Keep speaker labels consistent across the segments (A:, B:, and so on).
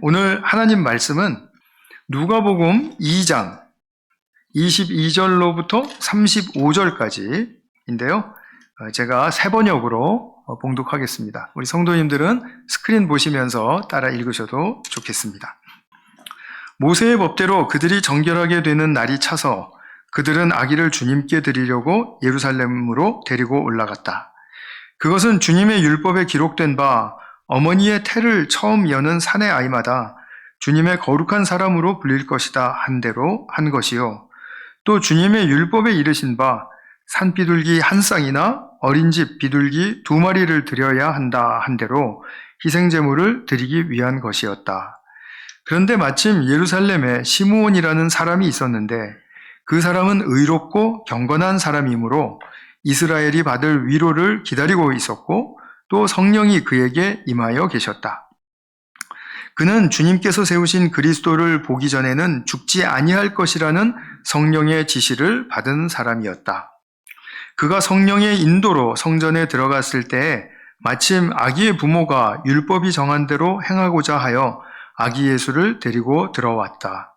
A: 오늘 하나님 말씀은 누가복음 2장 22절로부터 35절까지인데요. 제가 새 번역으로 봉독하겠습니다. 우리 성도님들은 스크린 보시면서 따라 읽으셔도 좋겠습니다. 모세의 법대로 그들이 정결하게 되는 날이 차서 그들은 아기를 주님께 드리려고 예루살렘으로 데리고 올라갔다. 그것은 주님의 율법에 기록된 바 어머니의 태를 처음 여는 사내 아이마다 주님의 거룩한 사람으로 불릴 것이다 한 대로 한 것이요. 또 주님의 율법에 이르신 바 산비둘기 한 쌍이나 어린 집 비둘기 2마리를 드려야 한다 한 대로 희생제물을 드리기 위한 것이었다. 그런데 마침 예루살렘에 시므온이라는 사람이 있었는데 그 사람은 의롭고 경건한 사람이므로 이스라엘이 받을 위로를 기다리고 있었고 또 성령이 그에게 임하여 계셨다. 그는 주님께서 세우신 그리스도를 보기 전에는 죽지 아니할 것이라는 성령의 지시를 받은 사람이었다. 그가 성령의 인도로 성전에 들어갔을 때에 마침 아기의 부모가 율법이 정한 대로 행하고자 하여 아기 예수를 데리고 들어왔다.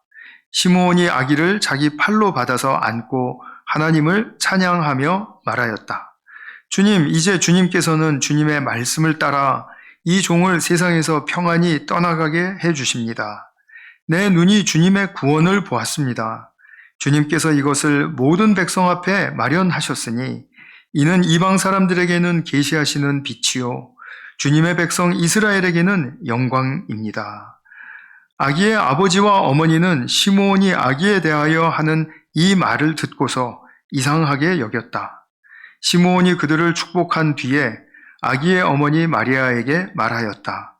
A: 시므온이 아기를 자기 팔로 받아서 안고 하나님을 찬양하며 말하였다. 주님, 이제 주님께서는 주님의 말씀을 따라 이 종을 세상에서 평안히 떠나가게 해주십니다. 내 눈이 주님의 구원을 보았습니다. 주님께서 이것을 모든 백성 앞에 마련하셨으니 이는 이방 사람들에게는 계시하시는 빛이요 주님의 백성 이스라엘에게는 영광입니다. 아기의 아버지와 어머니는 시므온이 아기에 대하여 하는 이 말을 듣고서 이상하게 여겼다. 시므온이 그들을 축복한 뒤에 아기의 어머니 마리아에게 말하였다.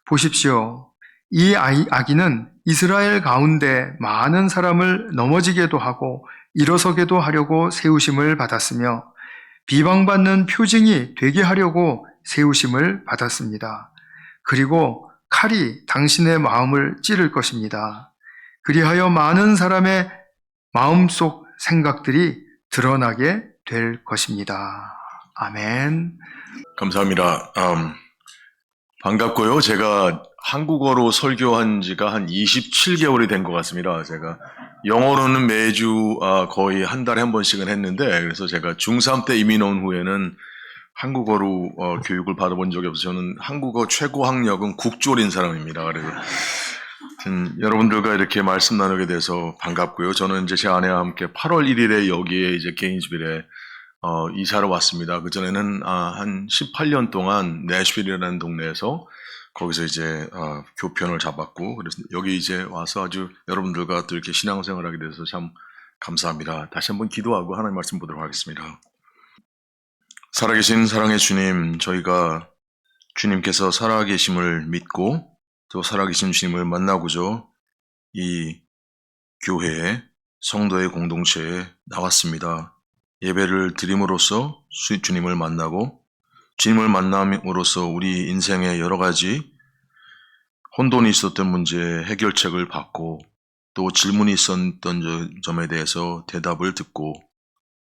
A: 보십시오. 이 아기는 이스라엘 가운데 많은 사람을 넘어지게도 하고 일어서게도 하려고 세우심을 받았으며 비방받는 표징이 되게 하려고 세우심을 받았습니다. 그리고 칼이 당신의 마음을 찌를 것입니다. 그리하여 많은 사람의 마음속 생각들이 드러나게 될 것입니다. 아멘.
B: 감사합니다. 반갑고요. 제가 한국어로 설교한 지가 한 27개월이 된 것 같습니다. 제가 영어로는 매주 거의 한 달에 한 번씩은 했는데, 그래서 제가 중3 때 이민 온 후에는 한국어로 교육을 받아본 적이 없어서 저는 한국어 최고 학력은 국조린 사람입니다. 그래서 여러분들과 이렇게 말씀 나누게 돼서 반갑고요. 저는 이제 제 아내와 함께 8월 1일에 여기에 이제 게인스빌에 이사를 왔습니다. 그전에는 한 18년 동안 내슈빌이라는 동네에서 거기서 이제 교편을 잡았고, 그래서 여기 이제 와서 아주 여러분들과 또 이렇게 신앙생활을 하게 돼서 참 감사합니다. 다시 한번 기도하고 하나님 말씀 보도록 하겠습니다. 살아계신 사랑의 주님, 저희가 주님께서 살아계심을 믿고 또 살아계신 주님을 만나고자 이 교회에 성도의 공동체에 나왔습니다. 예배를 드림으로써 주님을 만나고 주님을 만남으로써 우리 인생의 여러 가지 혼돈이 있었던 문제 해결책을 받고 또 질문이 있었던 점에 대해서 대답을 듣고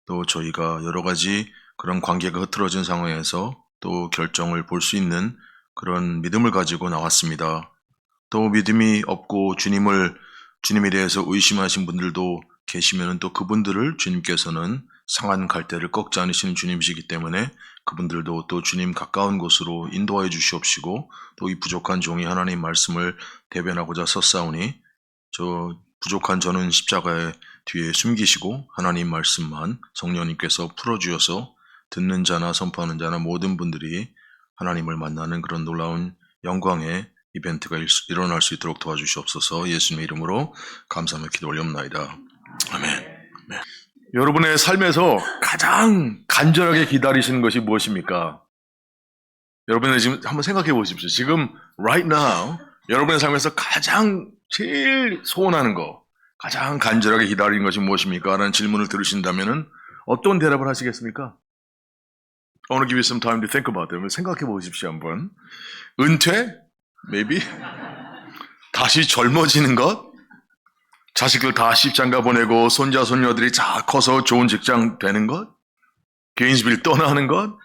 B: 또 저희가 여러 가지 그런 관계가 흐트러진 상황에서 또 결정을 볼 수 있는 그런 믿음을 가지고 나왔습니다. 또 믿음이 없고 주님에 대해서 의심하신 분들도 계시면 또 그분들을 주님께서는 상한 갈대를 꺾지 않으시는 주님이시기 때문에 그분들도 또 주님 가까운 곳으로 인도하여 주시옵시고 또 이 부족한 종이 하나님 말씀을 대변하고자 섰사오니 저 부족한 저는 십자가의 뒤에 숨기시고 하나님 말씀만 성령님께서 풀어주셔서 듣는 자나 선포하는 자나 모든 분들이 하나님을 만나는 그런 놀라운 영광의 이벤트가 일어날 수 있도록 도와주시옵소서. 예수님의 이름으로 감사하며 기도 올려옵나이다. 아멘. 네. 여러분의 삶에서 가장 간절하게 기다리시는 것이 무엇입니까? 여러분은 지금 한번 생각해 보십시오. 지금 right now 여러분의 삶에서 가장 제일 소원하는 거, 가장 간절하게 기다리는 것이 무엇입니까? 라는 질문을 들으신다면 어떤 대답을 하시겠습니까? I want to give you some time to think about it. 생각해 보십시오 한번. 은퇴? Maybe? 다시 젊어지는 것? 자식들 다 시집장가 보내고 손자 손녀들이 다 커서 좋은 직장 되는 것? 게인스빌 떠나는 것?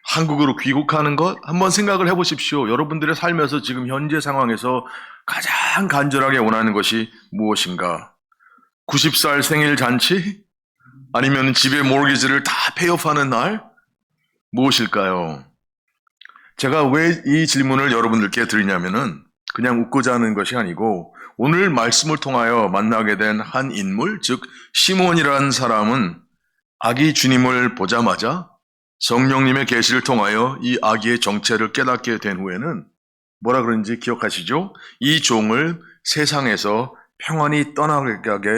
B: 한국으로 귀국하는 것 한번 생각을 해보십시오. 여러분들의 삶에서 지금 현재 상황에서 가장 간절하게 원하는 것이 무엇인가? 90살 생일 잔치? 아니면 집의 모르기지를 다 페이오프하는 날? 무엇일까요? 제가 왜 이 질문을 여러분들께 드리냐면은 그냥 웃고자 하는 것이 아니고 오늘 말씀을 통하여 만나게 된 한 인물, 즉 시몬이라는 사람은 아기 주님을 보자마자 성령님의 계시를 통하여 이 아기의 정체를 깨닫게 된 후에는 뭐라 그런지 기억하시죠? 이 종을 세상에서 평안히 떠나가게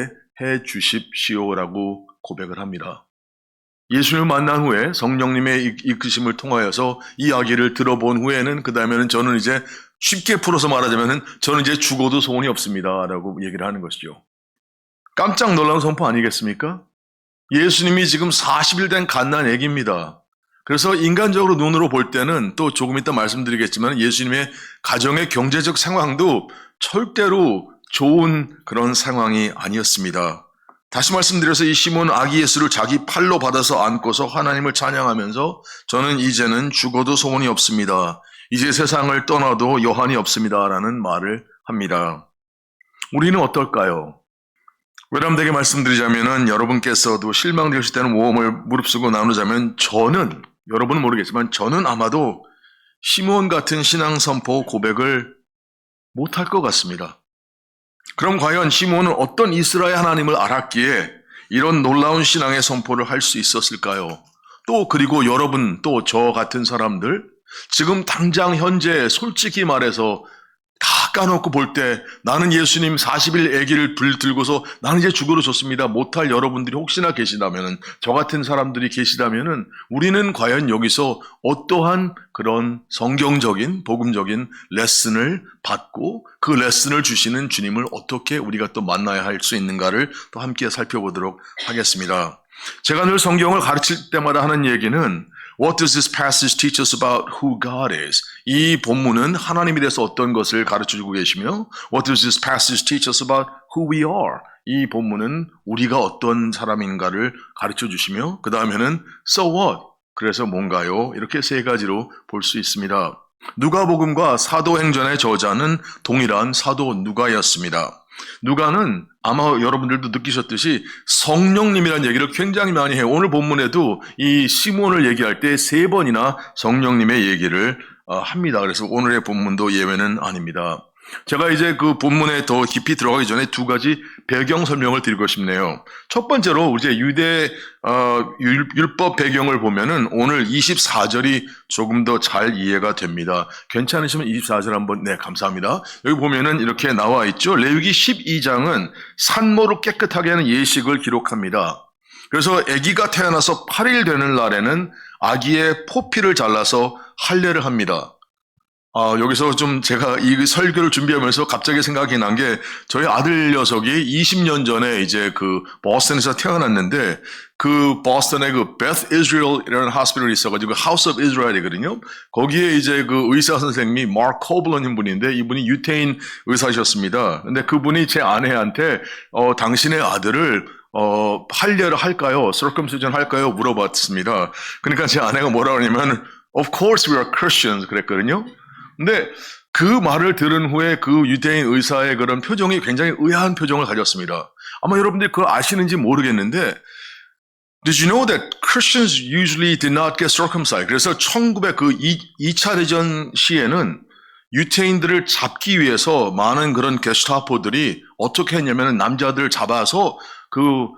B: 해 주십시오라고 고백을 합니다. 예수님을 만난 후에 성령님의 이끄심을 통하여서 이 이야기를 들어본 후에는 그 다음에는 저는 이제 쉽게 풀어서 말하자면 저는 이제 죽어도 소원이 없습니다라고 얘기를 하는 것이죠. 깜짝 놀라운 선포 아니겠습니까? 예수님이 지금 40일 된 갓난 아기입니다. 그래서 인간적으로 눈으로 볼 때는 또 조금 이따 말씀드리겠지만 예수님의 가정의 경제적 상황도 절대로 좋은 그런 상황이 아니었습니다. 다시 말씀드려서 이 시몬 아기 예수를 자기 팔로 받아서 안고서 하나님을 찬양하면서 저는 이제는 죽어도 소원이 없습니다. 이제 세상을 떠나도 여한이 없습니다. 라는 말을 합니다. 우리는 어떨까요? 외람되게 말씀드리자면은 여러분께서도 실망되실 때는 모험을 무릅쓰고 나누자면 저는, 여러분은 모르겠지만 저는 아마도 시몬 같은 신앙 선포 고백을 못할 것 같습니다. 그럼 과연 시몬은 어떤 이스라엘 하나님을 알았기에 이런 놀라운 신앙의 선포를 할 수 있었을까요? 또 그리고 여러분 또 저 같은 사람들 지금 당장 현재 솔직히 말해서 다 까놓고 볼 때 나는 예수님 40일 아기를 들고서 나는 이제 죽으러 좋습니다 못할 여러분들이 혹시나 계시다면 저 같은 사람들이 계시다면 우리는 과연 여기서 어떠한 그런 성경적인 복음적인 레슨을 받고 그 레슨을 주시는 주님을 어떻게 우리가 또 만나야 할 수 있는가를 또 함께 살펴보도록 하겠습니다. 제가 늘 성경을 가르칠 때마다 하는 얘기는 What does this passage teach us about who God is? 이 본문은 하나님에 대해서 어떤 것을 가르쳐주고 계시며 What does this passage teach us about who we are? 이 본문은 우리가 어떤 사람인가를 가르쳐주시며 그 다음에는 So what? 그래서 뭔가요? 이렇게 세 가지로 볼 수 있습니다. 누가복음과 사도행전의 저자는 동일한 사도 누가였습니다. 누가는 아마 여러분들도 느끼셨듯이 성령님이라는 얘기를 굉장히 많이 해요. 오늘 본문에도 이 시몬을 얘기할 때 3번이나 성령님의 얘기를 합니다. 그래서 오늘의 본문도 예외는 아닙니다. 제가 이제 그 본문에 더 깊이 들어가기 전에 2가지 배경 설명을 드리고 싶네요. 첫 번째로 이제 유대 율법 배경을 보면은 오늘 24절이 조금 더 잘 이해가 됩니다. 괜찮으시면 24절 한번 감사합니다. 여기 보면은 이렇게 나와 있죠. 레위기 12장은 산모를 깨끗하게 하는 예식을 기록합니다. 그래서 아기가 태어나서 8일 되는 날에는 아기의 포피를 잘라서 할례를 합니다. 여기서 좀 제가 이 설교를 준비하면서 갑자기 생각이 난 게 저희 아들 녀석이 20년 전에 이제 그 보스턴에서 태어났는데 그 보스턴에 그 베스 이스라엘이라는 호스피털이 있어가지고 하우스 오브 이스라엘이거든요. 거기에 이제 그 의사 선생님이 마크 코블런인 분인데 이분이 유태인 의사셨습니다. 근데 그분이 제 아내한테 당신의 아들을 할례를 할까요? circumcision 할까요? 물어봤습니다. 그러니까 제 아내가 뭐라 그러냐면 Of course we are Christians 그랬거든요. 근데 그 말을 들은 후에 그 유대인 의사의 그런 표정이 굉장히 의아한 표정을 가졌습니다. 아마 여러분들이 그걸 아시는지 모르겠는데 Did you know that Christians usually did not get circumcised? 그래서 2차 대전 시에는 유태인들을 잡기 위해서 많은 그런 게스타포들이 어떻게 했냐면 남자들 잡아서 그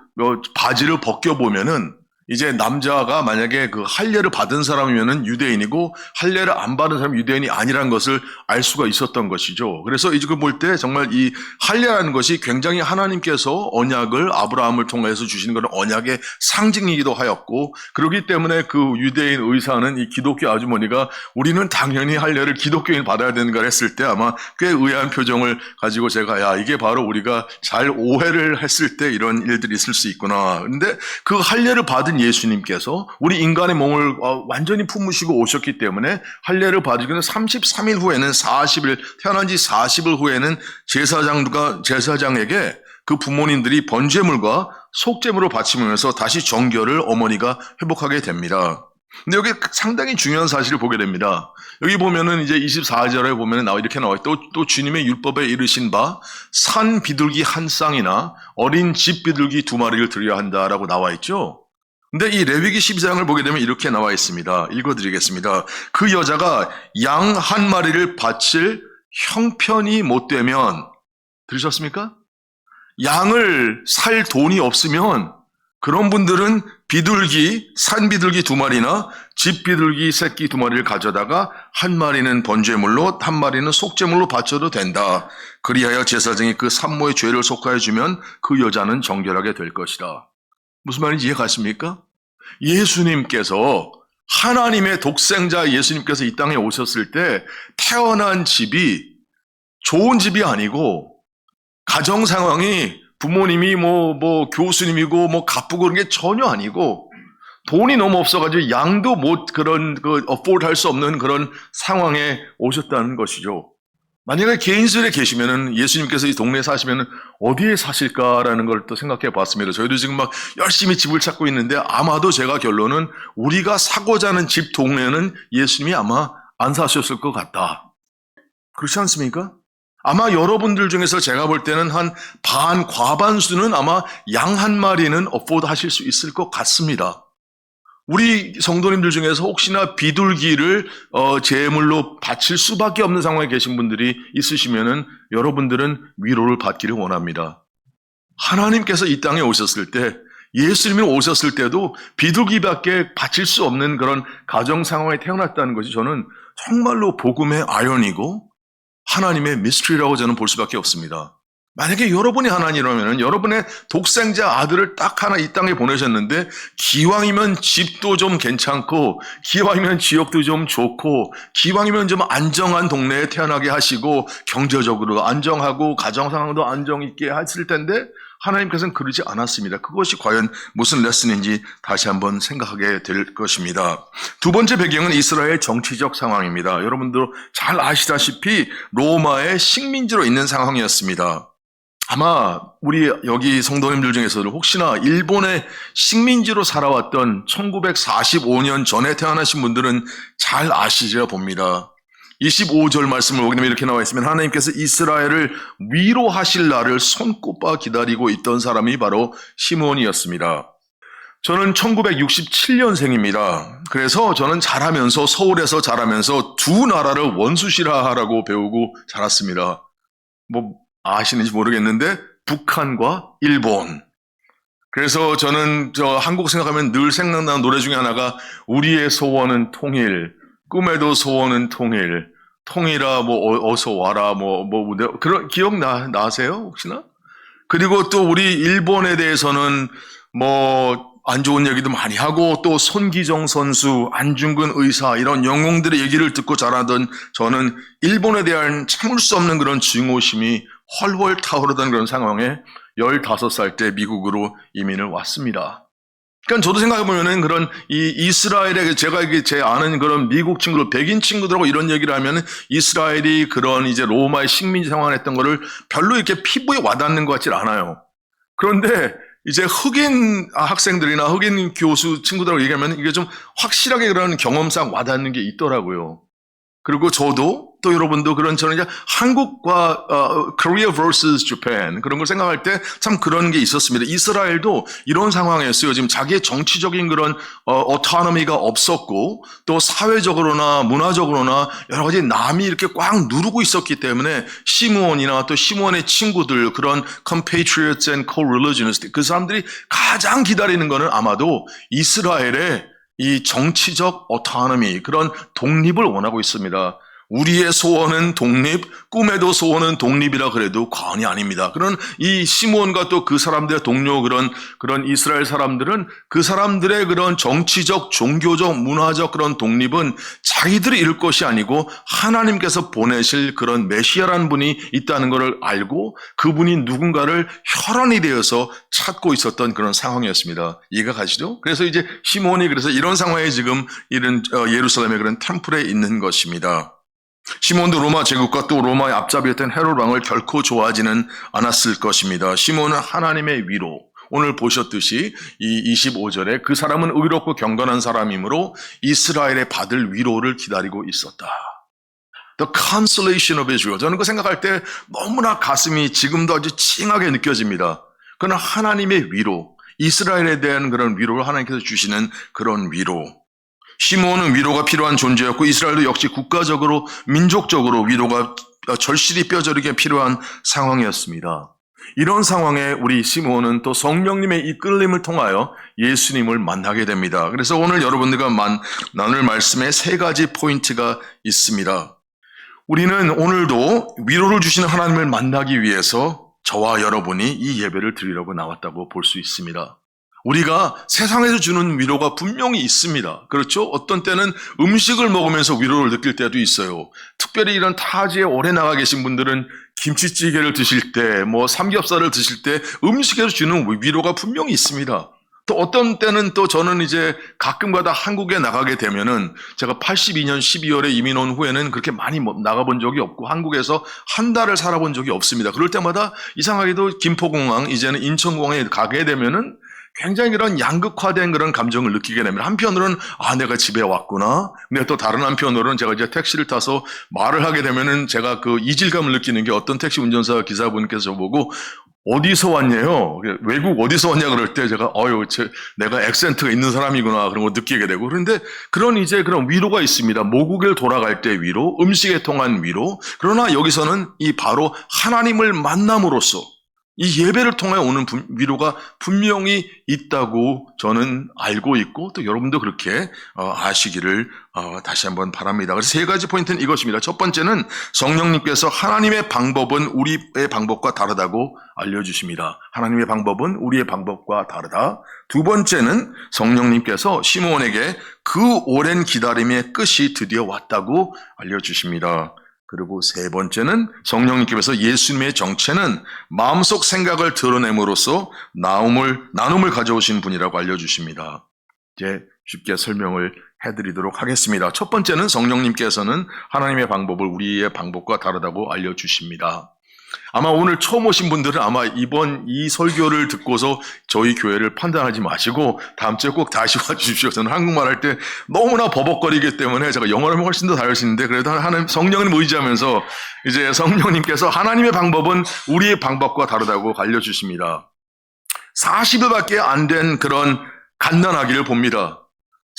B: 바지를 벗겨보면은 이제 남자가 만약에 그 할례를 받은 사람이면은 유대인이고 할례를 안 받은 사람이 유대인이 아니라는 것을 알 수가 있었던 것이죠. 그래서 이제 볼 때 정말 이 할례라는 것이 굉장히 하나님께서 언약을 아브라함을 통해서 주시는 그런 언약의 상징이기도 하였고 그렇기 때문에 그 유대인 의사는 이 기독교 아주머니가 우리는 당연히 할례를 기독교인 받아야 되는 걸 했을 때 아마 꽤 의아한 표정을 가지고 제가 이게 바로 우리가 잘 오해를 했을 때 이런 일들이 있을 수 있구나. 근데 그 할례를 받은 예수님께서 우리 인간의 몸을 완전히 품으시고 오셨기 때문에 할례를 받으시고는 33일 후에는 40일 태어난 지 40일 후에는 제사장에게 그 부모님들이 번제물과 속죄물을 바치면서 다시 정결을 어머니가 회복하게 됩니다. 근데 여기 상당히 중요한 사실을 보게 됩니다. 여기 보면은 이제 24절에 보면은 이렇게 나와요. 또 주님의 율법에 이르신 바 산 비둘기 한 쌍이나 어린 집 비둘기 2마리를 드려야 한다라고 나와 있죠. 근데 이 레위기 12장을 보게 되면 이렇게 나와 있습니다. 읽어드리겠습니다. 그 여자가 양 1마리를 바칠 형편이 못 되면, 들으셨습니까? 양을 살 돈이 없으면 그런 분들은 산 비둘기 2마리나 집 비둘기 새끼 2마리를 가져다가 1마리는 번제물로 1마리는 속죄물로 바쳐도 된다. 그리하여 제사장이 그 산모의 죄를 속하여 주면 그 여자는 정결하게 될 것이다. 무슨 말인지 이해가십니까? 예수님께서, 하나님의 독생자 예수님께서 이 땅에 오셨을 때 태어난 집이 좋은 집이 아니고, 가정 상황이 부모님이 교수님이고 가쁘고 그런 게 전혀 아니고, 돈이 너무 없어가지고 양도 afford 할 수 없는 그런 상황에 오셨다는 것이죠. 만약에 개인실에 계시면은, 예수님께서 이 동네에 사시면은 어디에 사실까라는 걸 또 생각해 봤습니다. 저희도 지금 막 열심히 집을 찾고 있는데, 아마도 제가 결론은 우리가 사고자 하는 집 동네는 예수님이 아마 안 사셨을 것 같다. 그렇지 않습니까? 아마 여러분들 중에서 제가 볼 때는 한 과반수는 아마 양 1마리는 afford 하실 수 있을 것 같습니다. 우리 성도님들 중에서 혹시나 비둘기를 제물로 바칠 수밖에 없는 상황에 계신 분들이 있으시면은 여러분들은 위로를 받기를 원합니다. 하나님께서 이 땅에 오셨을 때, 예수님이 오셨을 때도 비둘기밖에 바칠 수 없는 그런 가정 상황에 태어났다는 것이 저는 정말로 복음의 아연이고 하나님의 미스트리라고 저는 볼 수밖에 없습니다. 만약에 여러분이 하나님이라면 여러분의 독생자 아들을 딱 하나 이 땅에 보내셨는데, 기왕이면 집도 좀 괜찮고, 기왕이면 지역도 좀 좋고, 기왕이면 좀 안정한 동네에 태어나게 하시고, 경제적으로 안정하고 가정 상황도 안정 있게 하실 텐데, 하나님께서는 그러지 않았습니다. 그것이 과연 무슨 레슨인지 다시 한번 생각하게 될 것입니다. 두 번째 배경은 이스라엘 정치적 상황입니다. 여러분들 잘 아시다시피 로마의 식민지로 있는 상황이었습니다. 아마 우리 여기 성도님들 중에서도 혹시나 일본의 식민지로 살아왔던 1945년 전에 태어나신 분들은 잘 아시리라 봅니다. 25절 말씀을 보게 되면 이렇게 나와 있으면, 하나님께서 이스라엘을 위로하실 날을 손꼽아 기다리고 있던 사람이 바로 시므온이었습니다. 저는 1967년생입니다. 그래서 저는 서울에서 자라면서 두 나라를 원수시라하라고 배우고 자랐습니다. 아시는지 모르겠는데 북한과 일본. 그래서 저는 한국 생각하면 늘 생각나는 노래 중에 하나가 우리의 소원은 통일, 꿈에도 소원은 통일아 어서 와라 그런 기억 나세요 혹시나? 그리고 또 우리 일본에 대해서는 안 좋은 얘기도 많이 하고, 또 손기정 선수, 안중근 의사 이런 영웅들의 얘기를 듣고 자라던 저는 일본에 대한 참을 수 없는 그런 증오심이 훨훨 타오르던 그런 상황에 15살 때 미국으로 이민을 왔습니다. 그러니까 저도 생각해보면은 그런 이스라엘에, 제가 제 아는 그런 미국 친구들, 백인 친구들하고 이런 얘기를 하면은 이스라엘이 그런 이제 로마의 식민지 생활을 했던 거를 별로 이렇게 피부에 와닿는 것 같질 않아요. 그런데 이제 흑인 학생들이나 흑인 교수 친구들하고 얘기하면 이게 좀 확실하게 그런 경험상 와닿는 게 있더라고요. 그리고 저도 또 여러분도 저는 이제 한국과 Korea vs Japan 그런 걸 생각할 때 참 그런 게 있었습니다. 이스라엘도 이런 상황이었어요. 지금 자기의 정치적인 그런 autonomy가 없었고, 또 사회적으로나 문화적으로나 여러 가지 남이 이렇게 꽉 누르고 있었기 때문에 시므온이나 또 시므온의 친구들, 그런 compatriots and co-religionists, 그 사람들이 가장 기다리는 거는 아마도 이스라엘의 이 정치적 autonomy, 그런 독립을 원하고 있습니다. 우리의 소원은 독립, 꿈에도 소원은 독립이라 그래도 과언이 아닙니다. 그런 이 시므온과 또 그 사람들의 동료 그런 이스라엘 사람들은 그 사람들의 그런 정치적, 종교적, 문화적 그런 독립은 자기들이 이룰 것이 아니고 하나님께서 보내실 그런 메시아라는 분이 있다는 것을 알고 그분이 누군가를 혈안이 되어서 찾고 있었던 그런 상황이었습니다. 이해가 가시죠? 그래서 이제 시므온이 그래서 이런 상황에 지금 이런 예루살렘의 그런 템플에 있는 것입니다. 시몬도 로마 제국과 또 로마의 앞잡이였던 헤롯 왕을 결코 좋아하지는 않았을 것입니다. 시몬은 하나님의 위로, 오늘 보셨듯이 이 25절에 그 사람은 의롭고 경건한 사람이므로 이스라엘의 받을 위로를 기다리고 있었다. The consolation of Israel. 저는 그 생각할 때 너무나 가슴이 지금도 아주 찡하게 느껴집니다. 그러나 하나님의 위로, 이스라엘에 대한 그런 위로를 하나님께서 주시는 그런 위로. 시므온은 위로가 필요한 존재였고 이스라엘도 역시 국가적으로, 민족적으로 위로가 절실히 뼈저리게 필요한 상황이었습니다. 이런 상황에 우리 시므온은 또 성령님의 이끌림을 통하여 예수님을 만나게 됩니다. 그래서 오늘 여러분들과 나눌 말씀에 세 가지 포인트가 있습니다. 우리는 오늘도 위로를 주시는 하나님을 만나기 위해서 저와 여러분이 이 예배를 드리려고 나왔다고 볼 수 있습니다. 우리가 세상에서 주는 위로가 분명히 있습니다. 그렇죠? 어떤 때는 음식을 먹으면서 위로를 느낄 때도 있어요. 특별히 이런 타지에 오래 나가 계신 분들은 김치찌개를 드실 때, 삼겹살을 드실 때 음식에서 주는 위로가 분명히 있습니다. 또 어떤 때는 또 저는 이제 가끔가다 한국에 나가게 되면은 제가 82년 12월에 이민 온 후에는 그렇게 많이 나가본 적이 없고 한국에서 한 달을 살아본 적이 없습니다. 그럴 때마다 이상하게도 김포공항, 이제는 인천공항에 가게 되면은 굉장히 그런 양극화된 그런 감정을 느끼게 됩니다. 한편으로는 내가 집에 왔구나. 근데 또 다른 한편으로는 제가 이제 택시를 타서 말을 하게 되면은 제가 그 이질감을 느끼는 게 어떤 택시 운전사 기사분께서 저보고 어디서 왔냐요? 외국 어디서 왔냐 그럴 때 제가 내가 액센트가 있는 사람이구나 그런 거 느끼게 되고 그런데 그런 위로가 있습니다. 모국에 돌아갈 때 위로, 음식에 통한 위로. 그러나 여기서는 이 바로 하나님을 만남으로써 이 예배를 통해 오는 위로가 분명히 있다고 저는 알고 있고 또 여러분도 그렇게 아시기를 다시 한번 바랍니다. 그래서 세 가지 포인트는 이것입니다. 첫 번째는 성령님께서 하나님의 방법은 우리의 방법과 다르다고 알려주십니다. 하나님의 방법은 우리의 방법과 다르다. 두 번째는 성령님께서 시므온에게 그 오랜 기다림의 끝이 드디어 왔다고 알려주십니다. 그리고 세 번째는 성령님께서 예수님의 정체는 마음속 생각을 드러냄으로써 나눔을 가져오신 분이라고 알려주십니다. 이제 쉽게 설명을 해드리도록 하겠습니다. 첫 번째는 성령님께서는 하나님의 방법을 우리의 방법과 다르다고 알려주십니다. 아마 오늘 처음 오신 분들은 아마 이번 이 설교를 듣고서 저희 교회를 판단하지 마시고 다음 주에 꼭 다시 와주십시오. 저는 한국말 할 때 너무나 버벅거리기 때문에 제가 영어를 하면 훨씬 더 잘하시는데 그래도 하나님 성령님 의지하면서 이제 성령님께서 하나님의 방법은 우리의 방법과 다르다고 알려주십니다. 40일밖에 안 된 그런 갓난아기를 봅니다.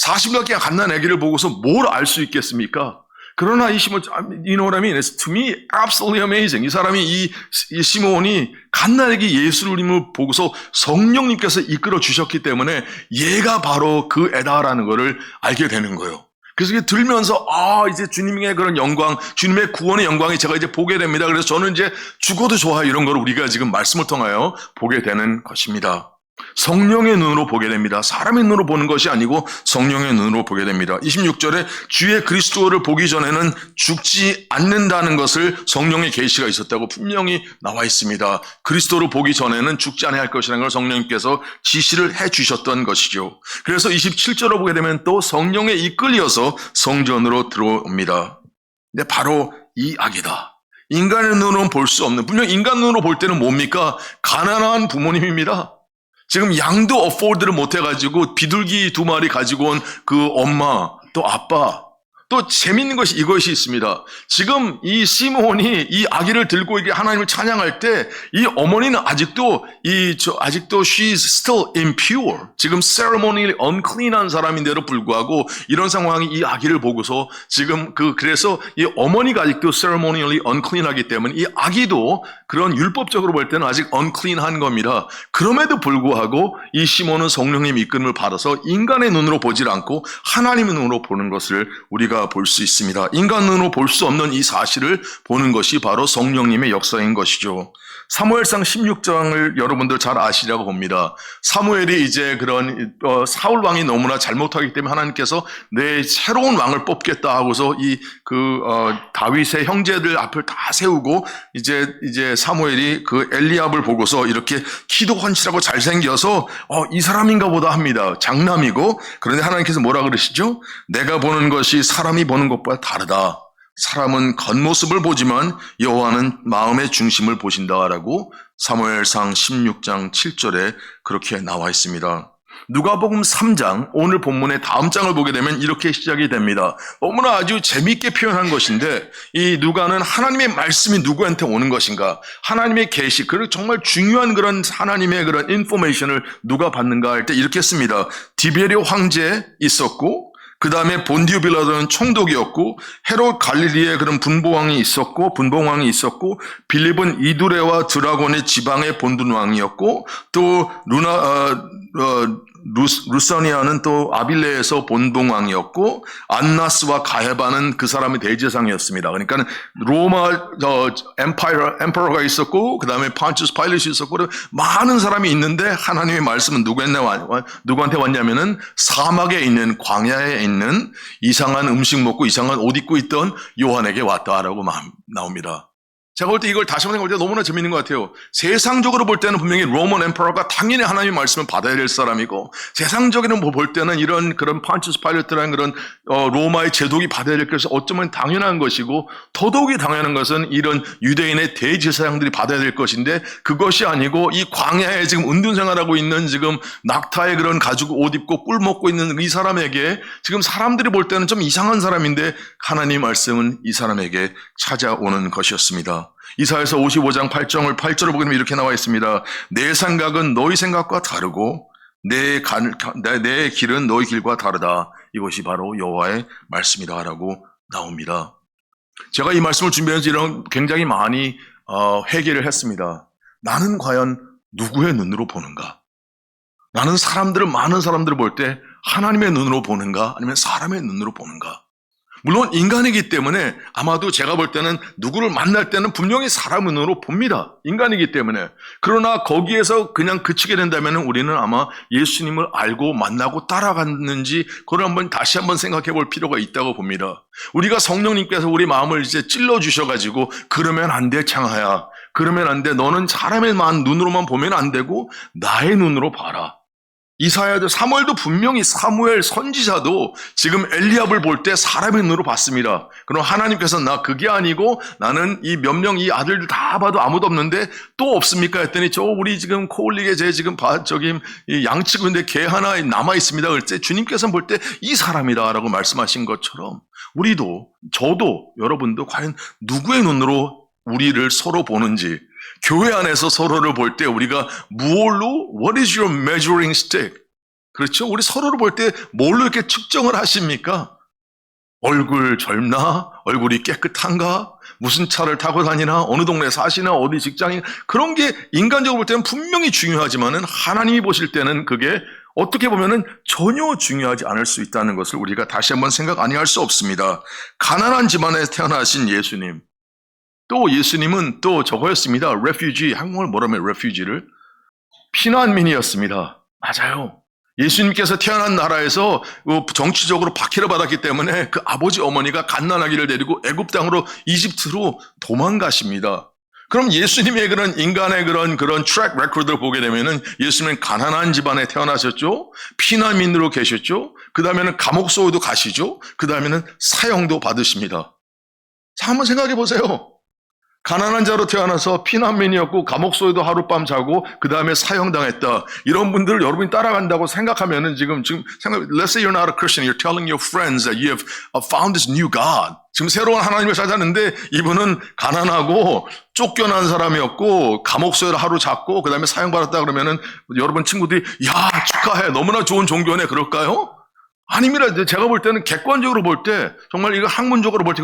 B: 40일밖에 안 된 아기를 보고서 뭘 알 수 있겠습니까? 그러나 이 시므온, you know what I mean? It's to me absolutely amazing. 이 사람이 이 시므온이 갓난아기 예수님을 보고서 성령님께서 이끌어 주셨기 때문에 얘가 바로 그 애다라는 것을 알게 되는 거예요. 그래서 이게 들면서 이제 주님의 그런 영광, 주님의 구원의 영광이 제가 이제 보게 됩니다. 그래서 저는 이제 죽어도 좋아 이런 걸 우리가 지금 말씀을 통하여 보게 되는 것입니다. 성령의 눈으로 보게 됩니다. 사람의 눈으로 보는 것이 아니고 성령의 눈으로 보게 됩니다. 26절에 주의 그리스도를 보기 전에는 죽지 않는다는 것을 성령의 계시가 있었다고 분명히 나와 있습니다. 그리스도를 보기 전에는 죽지 않아야 할 것이라는 걸 성령님께서 지시를 해 주셨던 것이죠. 그래서 27절을 보게 되면 또 성령에 이끌려서 성전으로 들어옵니다. 근데 바로 이 악이다. 인간의 눈으로는 볼 수 없는, 분명 인간 눈으로 볼 때는 뭡니까? 가난한 부모님입니다. 지금 양도 어포드를 못해가지고 비둘기 2마리 가지고 온 그 엄마 또 아빠 또 재밌는 것이 이것이 있습니다. 지금 이 시므온이 이 아기를 들고 이게 하나님을 찬양할 때 이 어머니는 아직도 she's still impure. 지금 ceremonially unclean한 사람인데도 불구하고 이런 상황이 이 아기를 보고서 지금 그래서 이 어머니가 아직도 ceremonially unclean하기 때문에 이 아기도 그런 율법적으로 볼 때는 아직 unclean한 겁니다. 그럼에도 불구하고 이 시므온은 성령님 이끌림을 받아서 인간의 눈으로 보질 않고 하나님의 눈으로 보는 것을 우리가 볼 수 있습니다. 인간 눈으로 볼 수 없는 이 사실을 보는 것이 바로 성령님의 역사인 것이죠. 사무엘상 16장을 여러분들 잘 아시리라고 봅니다. 사무엘이 이제 그런 사울 왕이 너무나 잘못하기 때문에 하나님께서 내 새로운 왕을 뽑겠다 하고서 다윗의 형제들 앞을 다 세우고 이제 사무엘이 그 엘리압을 보고서 이렇게 키도 훤칠하고 잘생겨서 이 사람인가 보다 합니다. 장남이고 그런데 하나님께서 뭐라 그러시죠? 내가 보는 것이 사람이 보는 것보다 다르다. 사람은 겉모습을 보지만 여호와는 마음의 중심을 보신다라고 사무엘상 16장 7절에 그렇게 나와 있습니다. 누가복음 3장, 오늘 본문의 다음 장을 보게 되면 이렇게 시작이 됩니다. 너무나 아주 재미있게 표현한 것인데, 이 누가는 하나님의 말씀이 누구한테 오는 것인가, 하나님의 계시, 그리고 정말 중요한 그런 하나님의 그런 인포메이션을 누가 받는가 할 때 이렇게 씁니다. 디베리오 황제 있었고, 그 다음에 본디오 빌라도는 총독이었고, 헤롯 갈릴리의 그런 분봉왕이 있었고, 빌립은 이두레와 드라곤의 지방의 본분왕이었고, 또 루서니아는 또 아빌레에서 본봉왕이었고, 안나스와 가헤바는 그 사람의 대제사장이었습니다. 그러니까 로마 엠파이어가 있었고, 그 다음에 판투스 파일럿이 있었고, 많은 사람이 있는데 하나님의 말씀은 누구한테 왔냐면은 사막에 있는, 광야에 있는 이상한 음식 먹고 이상한 옷 입고 있던 요한에게 왔다라고 나옵니다. 제가 볼 때 이걸 다시 한번 생각할 때 너무나 재밌는 것 같아요. 세상적으로 볼 때는 분명히 로먼 엠퍼러가 당연히 하나님의 말씀을 받아야 될 사람이고, 세상적으로 볼 때는 이런 그런 판투스 파일럿이라는 그런 로마의 제독이 받아야 될 것이 어쩌면 당연한 것이고, 더더욱이 당연한 것은 이런 유대인의 대제사장들이 받아야 될 것인데, 그것이 아니고 이 광야에 지금 은둔생활하고 있는 지금 낙타에 그런 가지고 옷 입고 꿀 먹고 있는 이 사람에게, 지금 사람들이 볼 때는 좀 이상한 사람인데 하나님의 말씀은 이 사람에게 찾아오는 것이었습니다. 이사야서 55장 8절을 보게 되면 이렇게 나와 있습니다. 내 생각은 너희 생각과 다르고 내 길은 너희 길과 다르다. 이것이 바로 여호와의 말씀이다 라고 나옵니다. 제가 이 말씀을 준비하면서 이런 굉장히 많이 회개를 했습니다. 나는 과연 누구의 눈으로 보는가? 나는 많은 사람들을 볼 때 하나님의 눈으로 보는가? 아니면 사람의 눈으로 보는가? 물론 인간이기 때문에 아마도 제가 볼 때는 누구를 만날 때는 분명히 사람의 눈으로 봅니다. 인간이기 때문에. 그러나 거기에서 그냥 그치게 된다면 우리는 아마 예수님을 알고 만나고 따라갔는지 그걸 다시 한번 생각해 볼 필요가 있다고 봅니다. 우리가 성령님께서 우리 마음을 이제 찔러 주셔가지고 그러면 안 돼, 창하야. 그러면 안 돼. 너는 사람의 눈으로만 보면 안 되고 나의 눈으로 봐라. 이사야도 사무엘도 분명히 사무엘 선지자도 지금 엘리압을 볼 때 사람의 눈으로 봤습니다. 그럼 하나님께서 나 그게 아니고 나는 이 몇 명 이 아들들 다 봐도 아무도 없는데 또 없습니까? 했더니 우리 지금 코올릭에 제 지금 양치고 있는데 개 하나 남아 있습니다. 그럴 때 주님께서 볼 때 이 사람이다라고 말씀하신 것처럼 저도 여러분도 과연 누구의 눈으로 우리를 서로 보는지, 교회 안에서 서로를 볼 때 우리가 what is your measuring stick? 그렇죠? 우리 서로를 볼 때 뭘로 이렇게 측정을 하십니까? 얼굴 젊나? 얼굴이 깨끗한가? 무슨 차를 타고 다니나? 어느 동네에 사시나? 어디 직장인? 그런 게 인간적으로 볼 때는 분명히 중요하지만은 하나님이 보실 때는 그게 어떻게 보면은 전혀 중요하지 않을 수 있다는 것을 우리가 다시 한번 생각 아니할 수 없습니다. 가난한 집안에 태어나신 예수님. 또 예수님은 또 저거였습니다. refugee, 한국말 뭐라면 refugee를? 피난민이었습니다. 맞아요. 예수님께서 태어난 나라에서 정치적으로 박해를 받았기 때문에 그 아버지 어머니가 갓난아기를 데리고 애굽 땅으로 이집트로 도망가십니다. 그럼 예수님의 그런 인간의 그런 트랙 레코드를 보게 되면은 예수님은 가난한 집안에 태어나셨죠. 피난민으로 계셨죠. 그 다음에는 감옥 소유도 가시죠. 그 다음에는 사형도 받으십니다. 자, 한번 생각해 보세요. 가난한 자로 태어나서 피난민이었고 감옥 소유도 하룻밤 자고 그 다음에 사형당했다. 이런 분들을 여러분이 따라간다고 생각하면은 지금 let's say you're not a Christian, you're telling your friends that you have found this new God. 지금 새로운 하나님을 찾았는데 이분은 가난하고 쫓겨난 사람이었고 감옥 소유를 하루 잤고 그 다음에 사형받았다 그러면은 여러분 친구들이 야 축하해 너무나 좋은 종교네 그럴까요? 아닙니다. 제가 볼 때는 객관적으로 볼 때 정말 이거 학문적으로 볼 때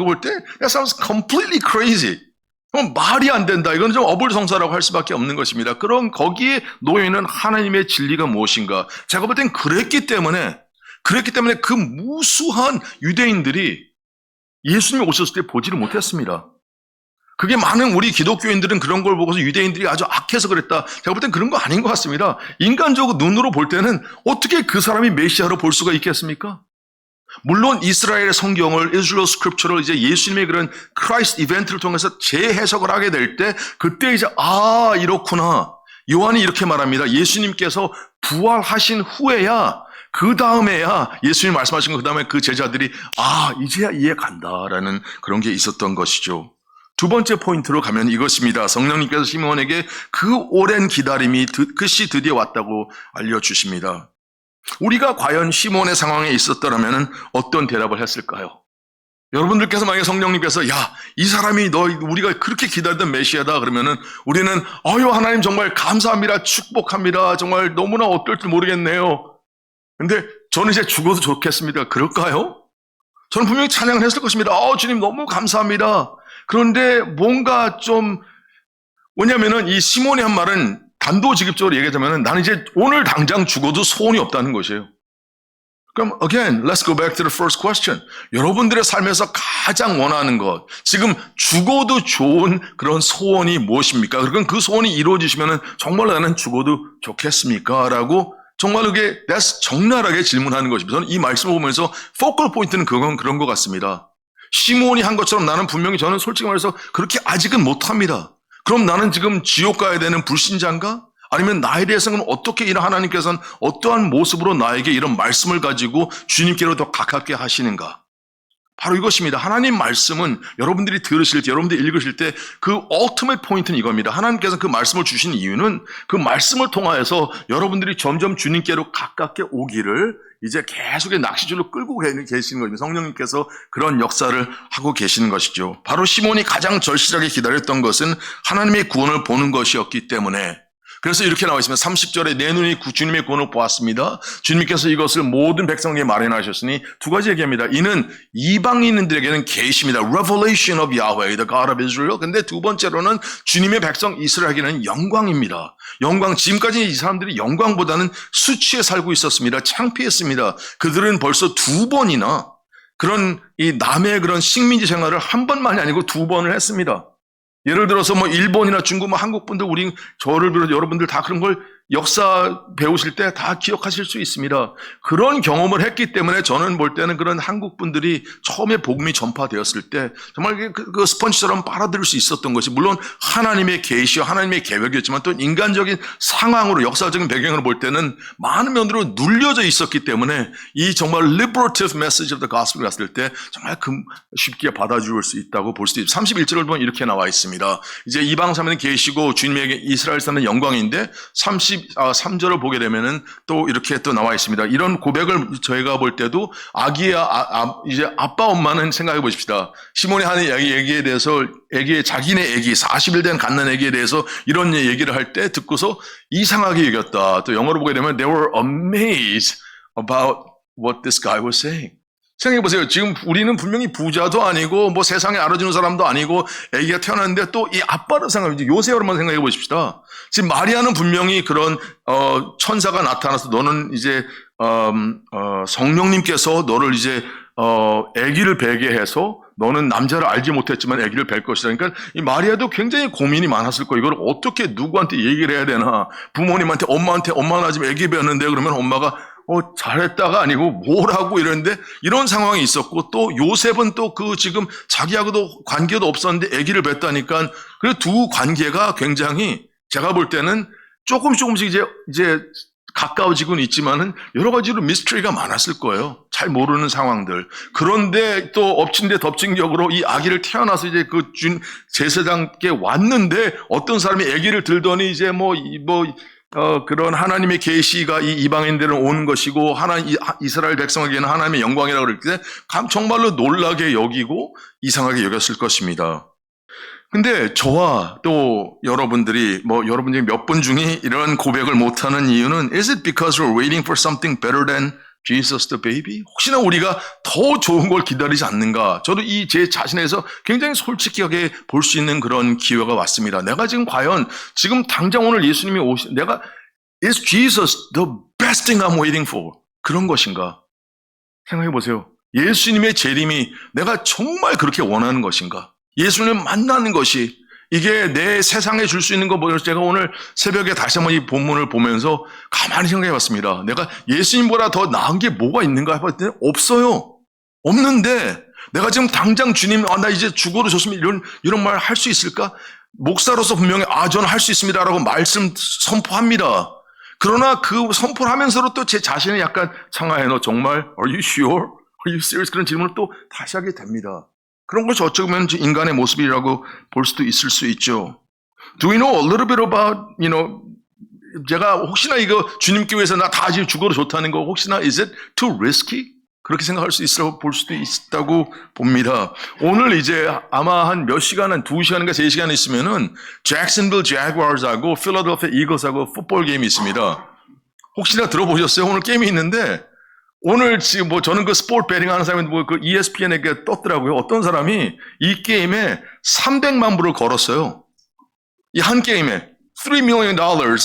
B: that sounds completely crazy. 그럼 말이 안 된다. 이건 좀 어불성사라고 할 수밖에 없는 것입니다. 그럼 거기에 놓여있는 하나님의 진리가 무엇인가? 제가 볼 땐 그랬기 때문에 그 무수한 유대인들이 예수님이 오셨을 때 보지를 못했습니다. 그게 많은 우리 기독교인들은 그런 걸 보고서 유대인들이 아주 악해서 그랬다. 제가 볼 땐 그런 거 아닌 것 같습니다. 인간적으로 눈으로 볼 때는 어떻게 그 사람이 메시아로 볼 수가 있겠습니까? 물론 이스라엘의 성경을 이스라엘 스크립처를 이제 예수님의 그런 크라이스트 이벤트를 통해서 재해석을 하게 될 때 그때 이제 이렇구나. 요한이 이렇게 말합니다. 예수님께서 부활하신 후에야 그 다음에야 예수님 말씀하신 거 그 다음에 그 제자들이 이제야 이해 간다라는 그런 게 있었던 것이죠. 두 번째 포인트로 가면 이것입니다. 성령님께서 시몬에게 그 오랜 기다림이 그것이 드디어 왔다고 알려주십니다. 우리가 과연 시몬의 상황에 있었더라면 어떤 대답을 했을까요? 여러분들께서 만약에 성령님께서 야, 이 사람이 우리가 그렇게 기다리던 메시아다 그러면은 우리는 아유 하나님 정말 감사합니다. 축복합니다. 정말 너무나 어떨지 모르겠네요. 근데 저는 이제 죽어도 좋겠습니다. 그럴까요? 저는 분명히 찬양을 했을 것입니다. 주님 너무 감사합니다. 그런데 뭔가 좀 왜냐면은 이 시몬이 한 말은 단도직입적으로 얘기하자면은 나는 이제 오늘 당장 죽어도 소원이 없다는 것이에요. 그럼 again, let's go back to the first question. 여러분들의 삶에서 가장 원하는 것, 지금 죽어도 좋은 그런 소원이 무엇입니까? 그럼 그 소원이 이루어지시면은 정말 나는 죽어도 좋겠습니까? 라고 정말 그게 적나라하게 질문하는 것입니다. 저는 이 말씀을 보면서 포컬 포인트는 그런 것 같습니다. 시몬이 한 것처럼 나는 분명히 저는 솔직히 말해서 그렇게 아직은 못합니다. 그럼 나는 지금 지옥 가야 되는 불신자인가? 아니면 나에 대해서는 어떻게 이런 하나님께서는 어떠한 모습으로 나에게 이런 말씀을 가지고 주님께로 더 가깝게 하시는가? 바로 이것입니다. 하나님 말씀은 여러분들이 들으실 때, 여러분들이 읽으실 때 그 ultimate 포인트는 이겁니다. 하나님께서 그 말씀을 주신 이유는 그 말씀을 통하여서 여러분들이 점점 주님께로 가깝게 오기를 이제 계속의 낚시줄로 끌고 계시는 겁니다. 성령님께서 그런 역사를 하고 계시는 것이죠. 바로 시몬이 가장 절실하게 기다렸던 것은 하나님의 구원을 보는 것이었기 때문에 그래서 이렇게 나와 있습니다. 30절에 내 눈이 주님의 구원을 보았습니다. 주님께서 이것을 모든 백성에게 마련하셨으니 두 가지 얘기합니다. 이는 이방인들에게는 계시입니다. Revelation of Yahweh, the God of Israel. 근데 두 번째로는 주님의 백성 이스라엘에게는 영광입니다. 영광, 지금까지 이 사람들이 영광보다는 수치에 살고 있었습니다. 창피했습니다. 그들은 벌써 두 번이나 그런 이 남의 그런 식민지 생활을 한 번만이 아니고 두 번을 했습니다. 예를 들어서 일본이나 중국, 한국 분들, 저를 비롯해 여러분들 다 그런 걸 역사 배우실 때 다 기억하실 수 있습니다. 그런 경험을 했기 때문에 저는 볼 때는 그런 한국 분들이 처음에 복음이 전파되었을 때 정말 그 스펀지처럼 빨아들일 수 있었던 것이 물론 하나님의 계시와 하나님의 계획이었지만 또 인간적인 상황으로 역사적인 배경으로 볼 때는 많은 면으로 눌려져 있었기 때문에 이 정말 liberative message of the gospel 갔을 때 정말 쉽게 받아줄 수 있다고 볼 수 있습니다. 31절을 보면 이렇게 나와 있습니다. 이제 이방 사람은 계시고 주님에게 이스라엘 사람은 영광인데 33절을 보게 되면은 또 이렇게 또 나와 있습니다. 이런 고백을 저희가 볼 때도 이제 아빠 엄마는 생각해 보십시다. 시몬이 하는 얘기에 대해서 자기네 애기 40일 된 갓난애기에 대해서 이런 얘기를 할 때 듣고서 이상하게 여겼다. 또 영어로 보게 되면 they were amazed about what this guy was saying. 생각해 보세요. 지금 우리는 분명히 부자도 아니고 세상에 알아주는 사람도 아니고 아기가 태어났는데 또 이 아빠를 생각해 요셉으로만 생각해 보십시다. 지금 마리아는 분명히 그런 천사가 나타나서 너는 이제 성령님께서 너를 이제 아기를 베게 해서 너는 남자를 알지 못했지만 아기를 뵐 것이다. 그러니까 이 마리아도 굉장히 고민이 많았을 거예요. 이걸 어떻게 누구한테 얘기를 해야 되나? 부모님한테 엄마는 아직 아기 배웠는데 그러면 엄마가 잘했다가 아니고 뭐라고 이러는데 이런 상황이 있었고 또 요셉은 또 지금 자기하고도 관계도 없었는데 아기를 뵀다니까 그 두 관계가 굉장히 제가 볼 때는 조금씩 이제 가까워지고는 있지만은 여러 가지로 미스터리가 많았을 거예요. 잘 모르는 상황들. 그런데 또 엎친 데 덮친 격으로 이 아기를 태어나서 이제 제사장께 왔는데 어떤 사람이 아기를 들더니 이제 그런 하나님의 계시가 이 이방인들은 오는 것이고 이스라엘 백성에게는 하나님의 영광이라고 그럴 때 정말로 놀라게 여기고 이상하게 여겼을 것입니다. 근데 저와 또 여러분들이 여러분 중에 몇 분 중에 이런 고백을 못하는 이유는 Is it because we're waiting for something better than Jesus the baby? 혹시나 우리가 더 좋은 걸 기다리지 않는가? 저도 제 자신에서 굉장히 솔직하게 볼 수 있는 그런 기회가 왔습니다. 내가 과연 당장 오늘 예수님이 Is Jesus the best thing I'm waiting for? 그런 것인가? 생각해 보세요. 예수님의 재림이 내가 정말 그렇게 원하는 것인가? 예수님을 만나는 것이 이게 내 세상에 줄 수 있는 거 제가 오늘 새벽에 다시 한번 이 본문을 보면서 가만히 생각해 봤습니다. 내가 예수님보다 더 나은 게 뭐가 있는가 해봤더니 없어요. 없는데 내가 지금 당장 주님 나 이제 죽어도 좋습니다. 이런 말 할 수 있을까? 목사로서 분명히 저는 할 수 있습니다라고 말씀 선포합니다. 그러나 그 선포를 하면서도 또 제 자신을 약간 너 정말 Are you sure? Are you serious? 그런 질문을 또 다시 하게 됩니다. 그런 것이 어쩌면 인간의 모습이라고 볼 수도 있을 수 있죠. Do we know a little bit about, 제가 혹시나 이거 주님께 위해서 나 다 지금 죽어도 좋다는 거 혹시나 is it too risky? 그렇게 생각할 수 있어 볼 수도 있다고 봅니다. 오늘 이제 아마 한 몇 시간, 한 2시간인가 3시간 있으면은 잭슨빌 제구아르스하고 필라델피아 이글스하고 풋볼 게임이 있습니다. 혹시나 들어보셨어요? 오늘 게임이 있는데 오늘 지금 저는 그 스포츠 베팅 하는 사람이 그 ESPN에 떴더라고요. 어떤 사람이 이 게임에 300만 불을 걸었어요. 이 한 게임에 $3 million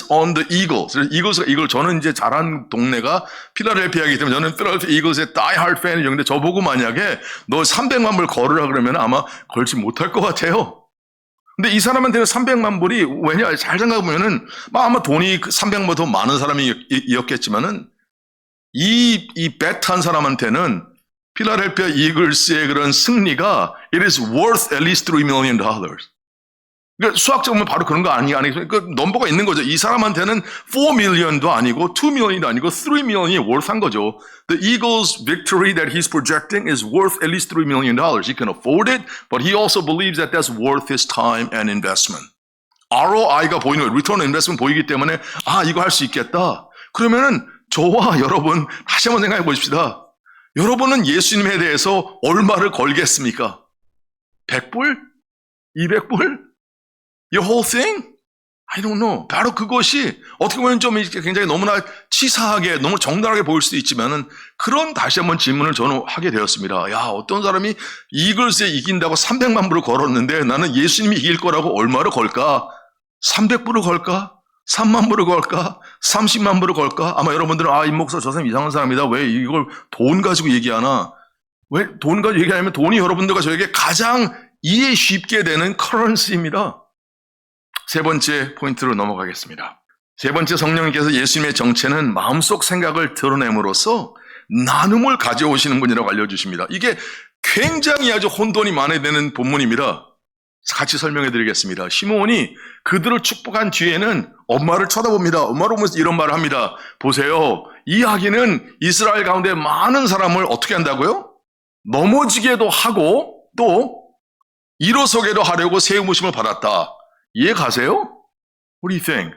B: on the Eagles. 이글 저는 이제 자란 동네가 필라델피아이기 때문에 저는 필라델피아 이글스의 die-hard 팬이었는데 저보고 만약에 너 300만 불 걸으라 그러면 아마 걸지 못할 것 같아요. 근데 이 사람한테는 300만 불이 왜냐 잘 생각해보면은 아마 돈이 300만 더 많은 사람이었겠지만은 이 bet 한 사람한테는 필라델피아 이글스의 그런 승리가 it is worth at least $3 million. 그러니까 수학적으로 보면 바로 그런 거 아니에요. 그 넘버가 있는 거죠. 이 사람한테는 4 million도 아니고 2 million도 아니고 3 million이 worth한 거죠. The Eagles' victory that he's projecting is worth at least $3 million. He can afford it, but he also believes that that's worth his time and investment. ROI가 보이는 거예요. Return on Investment 보이기 때문에 이거 할 수 있겠다. 그러면은 저와 여러분 다시 한번 생각해 보십시다. 여러분은 예수님에 대해서 얼마를 걸겠습니까? 100불? 200불? Your whole thing? I don't know. 바로 그것이 어떻게 보면 좀 굉장히 너무나 치사하게, 너무 정당하게 보일 수도 있지만은 그런 다시 한번 질문을 저는 하게 되었습니다. 야, 어떤 사람이 이글스에 이긴다고 300만 불을 걸었는데 나는 예수님이 이길 거라고 얼마를 걸까? 300불을 걸까? 3만 불을 걸까? 30만 불을 걸까? 아마 여러분들은 이 목사 저 사람 이상한 사람이다. 왜 이걸 돈 가지고 얘기하나? 왜 돈 가지고 얘기하냐면 돈이 여러분들과 저에게 가장 이해 쉽게 되는 커런시입니다. 세 번째 포인트로 넘어가겠습니다. 세 번째 성령님께서 예수님의 정체는 마음속 생각을 드러냄으로써 나눔을 가져오시는 분이라고 알려주십니다. 이게 굉장히 아주 혼돈이 많이 되는 본문입니다. 같이 설명해 드리겠습니다. 시므온이 그들을 축복한 뒤에는 엄마를 쳐다봅니다. 엄마를 보면서 이런 말을 합니다. 보세요. 이 아기는 이스라엘 가운데 많은 사람을 어떻게 한다고요? 넘어지게도 하고 또 일어서게도 하려고 세우심을 받았다. 이해 가세요? What do you think?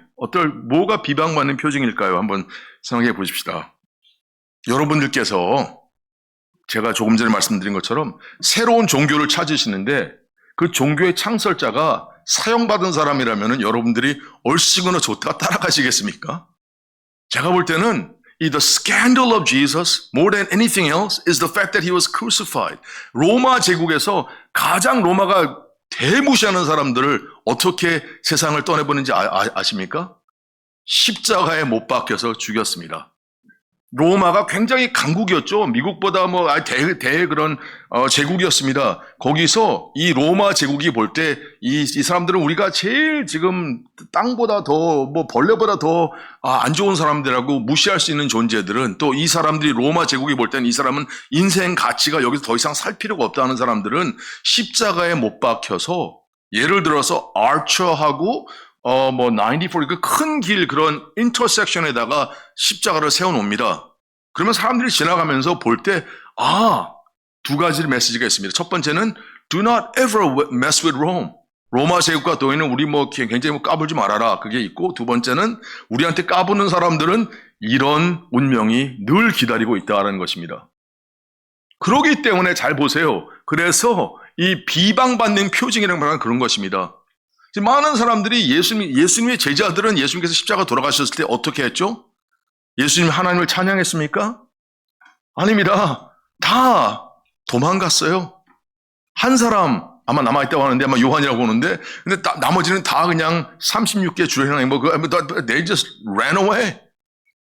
B: 뭐가 비방받는 표징일까요? 한번 생각해 보십시다. 여러분들께서 제가 조금 전에 말씀드린 것처럼 새로운 종교를 찾으시는데 그 종교의 창설자가 사형받은 사람이라면 여러분들이 얼씨구나 좋다 따라가시겠습니까? 제가 볼 때는 the scandal of Jesus, more than anything else, is the fact that he was crucified. 로마 제국에서 가장 로마가 대무시하는 사람들을 어떻게 세상을 떠내보는지 아십니까? 십자가에 못 박혀서 죽였습니다. 로마가 굉장히 강국이었죠. 미국보다 그런 제국이었습니다. 거기서 이 로마 제국이 볼 때 이 사람들은 우리가 제일 지금 땅보다 더 벌레보다 더 안 좋은 사람들하고 무시할 수 있는 존재들은 또 이 사람들이 로마 제국이 볼 때는 이 사람은 인생 가치가 여기서 더 이상 살 필요가 없다는 사람들은 십자가에 못 박혀서 예를 들어서 아처하고 94, 그 큰 길, 그런 인터섹션에다가 십자가를 세워놓습니다. 그러면 사람들이 지나가면서 볼 때, 두 가지 메시지가 있습니다. 첫 번째는, do not ever mess with Rome. 로마 제국과 너희는 우리 굉장히 까불지 말아라. 그게 있고, 두 번째는, 우리한테 까부는 사람들은 이런 운명이 늘 기다리고 있다는 것입니다. 그러기 때문에 잘 보세요. 그래서 이 비방받는 표징이라는 말은 그런 것입니다. 많은 사람들이 예수님의 제자들은 예수님께서 십자가 돌아가셨을 때 어떻게 했죠? 예수님 하나님을 찬양했습니까? 아닙니다. 다 도망갔어요. 한 사람 아마 남아있다고 하는데 아마 요한이라고 보는데 근데 나머지는 다 그냥 36개 주례랑 they just ran away.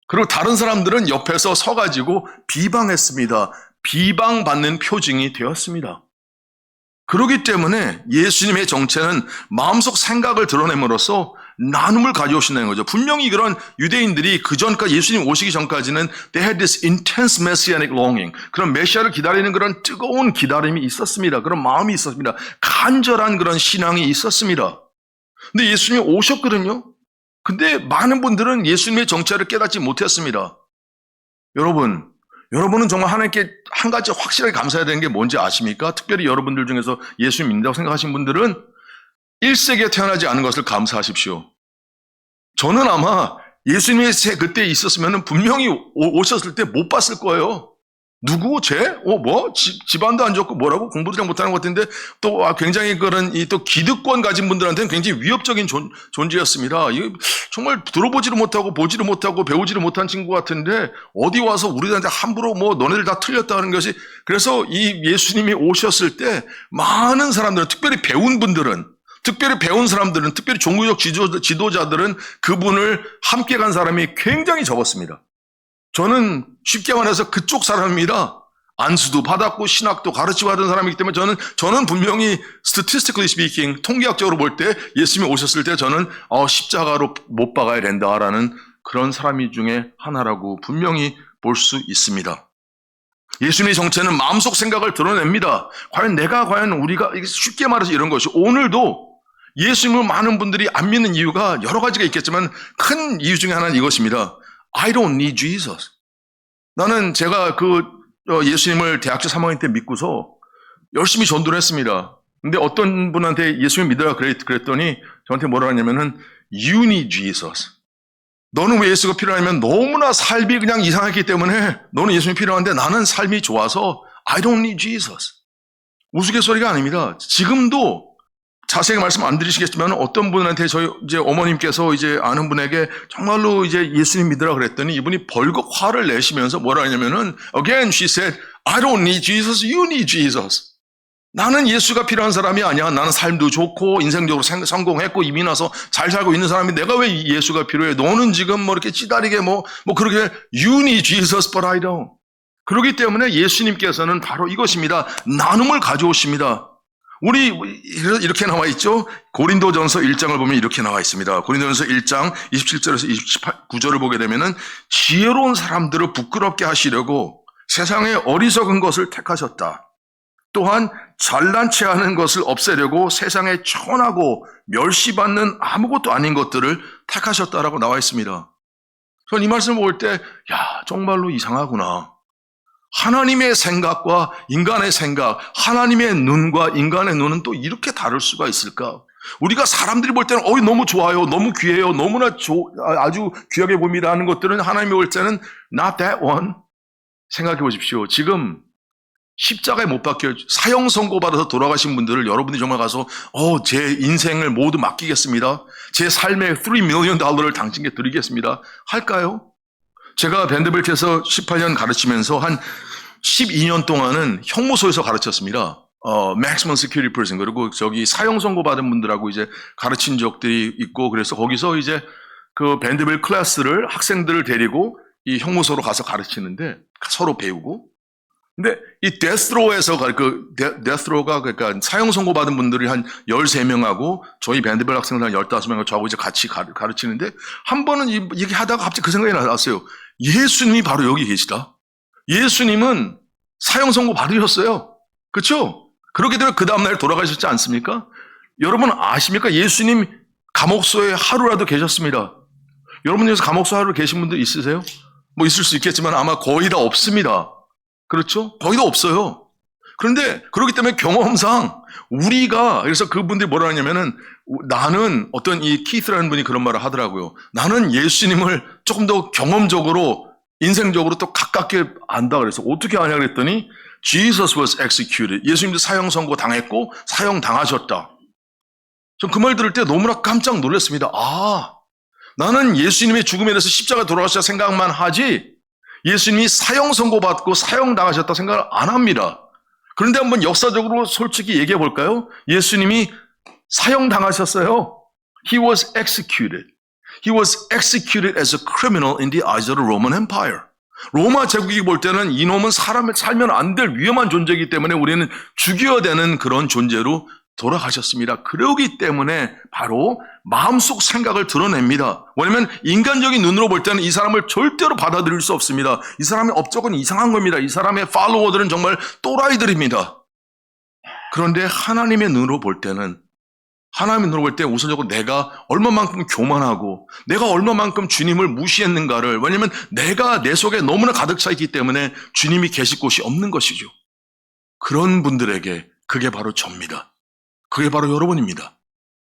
B: 그리고 다른 사람들은 옆에서 서가지고 비방했습니다. 비방받는 표징이 되었습니다. 그렇기 때문에 예수님의 정체는 마음속 생각을 드러냄으로써 나눔을 가져오신다는 거죠. 분명히 그런 유대인들이 그전까지 예수님 오시기 전까지는 they had this intense messianic longing. 그런 메시아를 기다리는 그런 뜨거운 기다림이 있었습니다. 그런 마음이 있었습니다. 간절한 그런 신앙이 있었습니다. 근데 예수님이 오셨거든요. 근데 많은 분들은 예수님의 정체를 깨닫지 못했습니다. 여러분, 여러분은 정말 하나님께 한 가지 확실하게 감사해야 되는 게 뭔지 아십니까? 특별히 여러분들 중에서 예수님 믿는다고 생각하신 분들은 1세기에 태어나지 않은 것을 감사하십시오. 저는 아마 예수님의 그때 있었으면 분명히 오셨을 때 못 봤을 거예요. 누구? 쟤? 집안도 안 좋고 뭐라고? 공부도 잘 못하는 것 같은데 또 굉장히 그런 또 기득권 가진 분들한테는 굉장히 위협적인 존재였습니다. 정말 들어보지도 못하고 보지도 못하고 배우지도 못한 친구 같은데 어디 와서 우리들한테 함부로 너네들 다 틀렸다는 것이, 그래서 이 예수님이 오셨을 때 많은 사람들은, 특별히 배운 분들은, 특별히 배운 사람들은, 특별히 종교적 지도자들은 그분을 함께 간 사람이 굉장히 적었습니다. 저는 쉽게 말해서 그쪽 사람입니다. 안수도 받았고 신학도 가르치고 하던 사람이기 때문에 저는 분명히 statistically speaking, 통계학적으로 볼 때 예수님이 오셨을 때 저는 십자가로 못 박아야 된다라는 그런 사람이 중에 하나라고 분명히 볼 수 있습니다. 예수님의 정체는 마음속 생각을 드러냅니다. 과연 우리가, 쉽게 말해서 이런 것이, 오늘도 예수님을 많은 분들이 안 믿는 이유가 여러 가지가 있겠지만 큰 이유 중에 하나는 이것입니다. I don't need Jesus. 나는 제가 예수님을 대학교 3학년 때 믿고서 열심히 전도를 했습니다. 근데 어떤 분한테 예수님 믿으라 그랬더니 저한테 뭐라 하냐면은 You need Jesus. 너는 왜 예수가 필요하냐면 너무나 삶이 그냥 이상했기 때문에 너는 예수님이 필요한데 나는 삶이 좋아서 I don't need Jesus. 우스갯소리가 아닙니다. 지금도 자세히 말씀 안 드리시겠지만 어떤 분한테 저희 이제 어머님께서 이제 아는 분에게 정말로 이제 예수님 믿으라 그랬더니 이분이 벌컥 화를 내시면서 뭐라 하냐면은 Again she said, I don't need Jesus, you need Jesus. 나는 예수가 필요한 사람이 아니야. 나는 삶도 좋고 인생적으로 성공했고 이미 나서 잘 살고 있는 사람이 내가 왜 예수가 필요해? 너는 지금 이렇게 찌다리게 그렇게 You need Jesus, but I don't. 그렇기 때문에 예수님께서는 바로 이것입니다. 나눔을 가져오십니다. 우리 이렇게 나와 있죠. 고린도전서 1장을 보면 이렇게 나와 있습니다. 고린도전서 1장 27절에서 29절을 보게 되면은 지혜로운 사람들을 부끄럽게 하시려고 세상의 어리석은 것을 택하셨다. 또한 잘난 체하는 것을 없애려고 세상에 천하고 멸시받는 아무것도 아닌 것들을 택하셨다라고 나와 있습니다. 저는 이 말씀을 볼 때 정말로 이상하구나. 하나님의 생각과 인간의 생각, 하나님의 눈과 인간의 눈은 또 이렇게 다를 수가 있을까? 우리가 사람들이 볼 때는 너무 좋아요, 너무 귀해요, 너무나 아주 귀하게 봅니다 하는 것들은 하나님이 볼 때는 not that one. 생각해 보십시오. 지금 십자가에 못 박혀 사형 선고받아서 돌아가신 분들을 여러분들이 정말 가서 제 인생을 모두 맡기겠습니다. 제 삶의 $3 million 당신께 드리겠습니다. 할까요? 제가 밴드빌트에서 18년 가르치면서 한 12년 동안은 형무소에서 가르쳤습니다. maximum security prison. 그리고 사형 선고 받은 분들하고 이제 가르친 적들이 있고, 그래서 거기서 이제 그 밴드빌트 클래스를 학생들을 데리고 이 형무소로 가서 가르치는데 서로 배우고. 근데 이 데스로에서 데스로가 그러니까 사형 선고 받은 분들이 한 13명하고 저희 밴드빌트 학생들 한 15명하고 저하고 이제 같이 가르치는데 한 번은 얘기하다가 갑자기 그 생각이 났어요. 예수님이 바로 여기 계시다. 예수님은 사형 선고 받으셨어요. 그렇죠? 그렇게 되면 그 다음날 돌아가셨지 않습니까? 여러분 아십니까? 예수님 감옥소에 하루라도 계셨습니다. 여러분 중에서 감옥소 하루 계신 분들 있으세요? 있을 수 있겠지만 아마 거의 다 없습니다. 그렇죠? 거의 다 없어요. 그런데 그렇기 때문에 경험상 그래서 그분들이 뭐라 하냐면은 나는 어떤 이 키스라는 분이 그런 말을 하더라고요. 나는 예수님을 조금 더 경험적으로 인생적으로 또 가깝게 안다 그래서 어떻게 아냐 그랬더니 Jesus was executed. 예수님도 사형 선고 당했고 사형 당하셨다. 전 그 말 들을 때 너무나 깜짝 놀랐습니다. 나는 예수님의 죽음에 대해서 십자가 돌아가셨다 생각만 하지 예수님이 사형 선고받고 사형 당하셨다 생각을 안 합니다. 그런데 한번 역사적으로 솔직히 얘기해 볼까요? 예수님이 사형 당하셨어요. He was executed. He was executed as a criminal in the eyes of the Roman Empire. 로마 제국이 볼 때는 이놈은 사람을 살면 안 될 위험한 존재이기 때문에 우리는 죽여야 되는 그런 존재로 돌아가셨습니다. 그러기 때문에 바로 마음속 생각을 드러냅니다. 왜냐하면 인간적인 눈으로 볼 때는 이 사람을 절대로 받아들일 수 없습니다. 이 사람의 업적은 이상한 겁니다. 이 사람의 팔로워들은 정말 또라이들입니다. 그런데 하나님의 눈으로 볼 때는 하나님을 들어볼 때 우선적으로 내가 얼마만큼 교만하고 내가 얼마만큼 주님을 무시했는가를, 왜냐하면 내가 내 속에 너무나 가득 차 있기 때문에 주님이 계실 곳이 없는 것이죠. 그런 분들에게 그게 바로 접니다. 그게 바로 여러분입니다.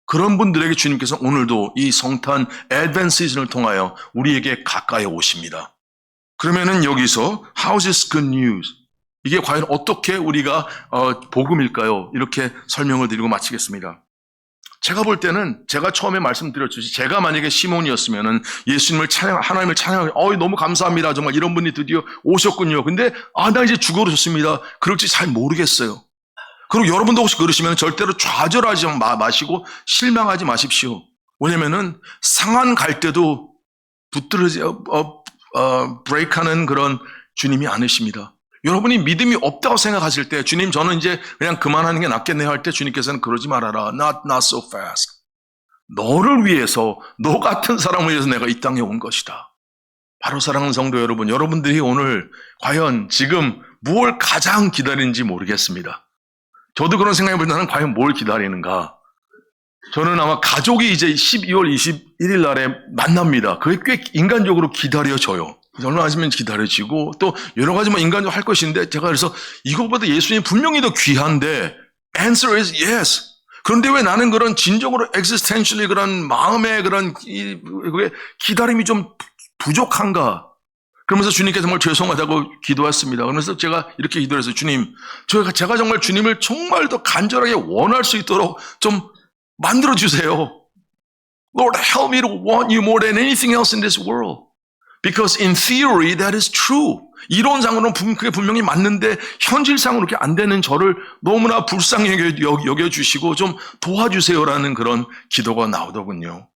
B: 그런 분들에게 주님께서 오늘도 이 성탄 애드벤트 시즌을 통하여 우리에게 가까이 오십니다. 그러면은 여기서 How is this good news? 이게 과연 어떻게 우리가 복음일까요? 이렇게 설명을 드리고 마치겠습니다. 제가 볼 때는 제가 처음에 말씀드렸듯이 제가 만약에 시몬이었으면은 예수님을 하나님을 찬양하고 너무 감사합니다. 정말 이런 분이 드디어 오셨군요. 근데 나 이제 죽어졌습니다. 그럴지 잘 모르겠어요. 그리고 여러분도 혹시 그러시면 절대로 좌절하지 마시고 실망하지 마십시오. 왜냐면은 상한 갈 때도 브레이크하는 그런 주님이 아니십니다. 여러분이 믿음이 없다고 생각하실 때 주님 저는 이제 그냥 그만하는 게 낫겠네요 할 때 주님께서는 그러지 말아라. Not so fast. 너를 위해서 너 같은 사람을 위해서 내가 이 땅에 온 것이다. 바로 사랑하는 성도 여러분, 여러분들이 오늘 과연 지금 무엇을 가장 기다리는지 모르겠습니다. 저도 그런 생각해 볼 때 나는 과연 뭘 기다리는가. 저는 아마 가족이 이제 12월 21일 날에 만납니다. 그게 꽤 인간적으로 기다려져요. 얼마 하시면 기다려지고 또 여러 가지 인간적으로 할 것인데 제가 그래서 이것보다 예수님이 분명히 더 귀한데 answer is yes. 그런데 왜 나는 그런 진정으로 existentially 그런 마음의 그런 그게 기다림이 좀 부족한가? 그러면서 주님께 정말 죄송하다고 기도했습니다. 그러면서 제가 이렇게 기도했어요. 주님, 제가 정말 주님을 정말 더 간절하게 원할 수 있도록 좀 만들어 주세요. Lord, help me to want you more than anything else in this world. Because in theory that is true. 이론상으로는 그게 분명히 맞는데 현실상으로 그렇게 안 되는 저를 너무나 불쌍히 여겨주시고 좀 도와주세요라는 그런 기도가 나오더군요.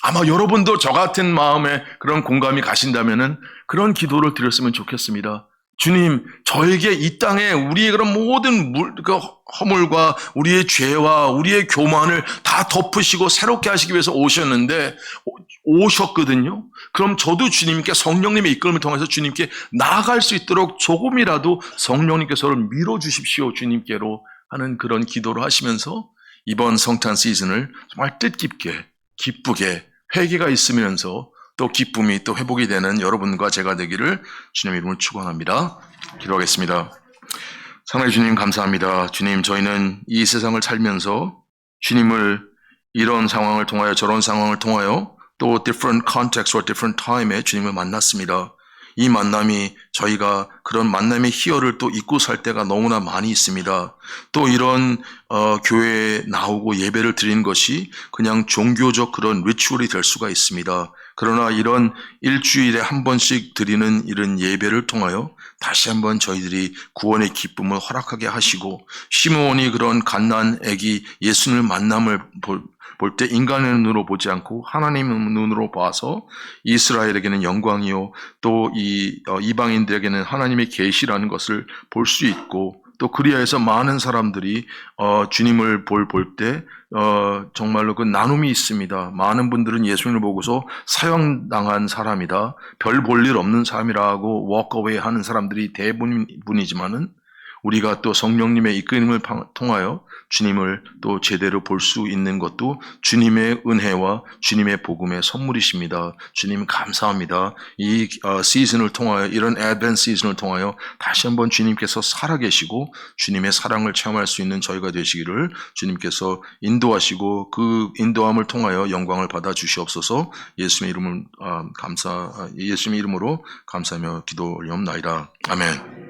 B: 아마 여러분도 저 같은 마음에 그런 공감이 가신다면은 그런 기도를 드렸으면 좋겠습니다. 주님, 저에게 이 땅에 우리의 그런 모든 허물과 우리의 죄와 우리의 교만을 다 덮으시고 새롭게 하시기 위해서 오셨거든요. 그럼 저도 주님께 성령님의 이끌음을 통해서 주님께 나아갈 수 있도록 조금이라도 성령님께 저를 밀어주십시오. 주님께로 하는 그런 기도를 하시면서 이번 성탄 시즌을 정말 뜻깊게 기쁘게 회개가 있으면서 또 기쁨이 또 회복이 되는 여러분과 제가 되기를 주님의 이름으로 축원합니다. 기도하겠습니다. 사랑의 주님 감사합니다. 주님, 저희는 이 세상을 살면서 주님을 이런 상황을 통하여 저런 상황을 통하여 또 different context or different time에 주님을 만났습니다. 이 만남이 저희가 그런 만남의 희열을 또 잊고 살 때가 너무나 많이 있습니다. 또 이런 교회에 나오고 예배를 드리는 것이 그냥 종교적 그런 리추얼이 될 수가 있습니다. 그러나 이런 일주일에 한 번씩 드리는 이런 예배를 통하여 다시 한번 저희들이 구원의 기쁨을 허락하게 하시고 시므온이 그런 갓난 아기 예수님을 만남을 볼 때 인간의 눈으로 보지 않고 하나님의 눈으로 봐서 이스라엘에게는 영광이요 또 이 이방인들에게는 하나님의 계시라는 것을 볼 수 있고 또 그리하여서 많은 사람들이 주님을 볼 때 정말로 그 나눔이 있습니다. 많은 분들은 예수님을 보고서 사형당한 사람이다, 별 볼 일 없는 사람이라고 워크어웨이 하는 사람들이 대부분이지만은 우리가 또 성령님의 이끌림을 통하여 주님을 또 제대로 볼 수 있는 것도 주님의 은혜와 주님의 복음의 선물이십니다. 주님 감사합니다. 이 시즌을 통하여 이런 애드벤트 시즌을 통하여 다시 한번 주님께서 살아계시고 주님의 사랑을 체험할 수 있는 저희가 되시기를 주님께서 인도하시고 그 인도함을 통하여 영광을 받아 주시옵소서. 예수님의 이름으로 감사하며 기도 올리옵나이다. 아멘.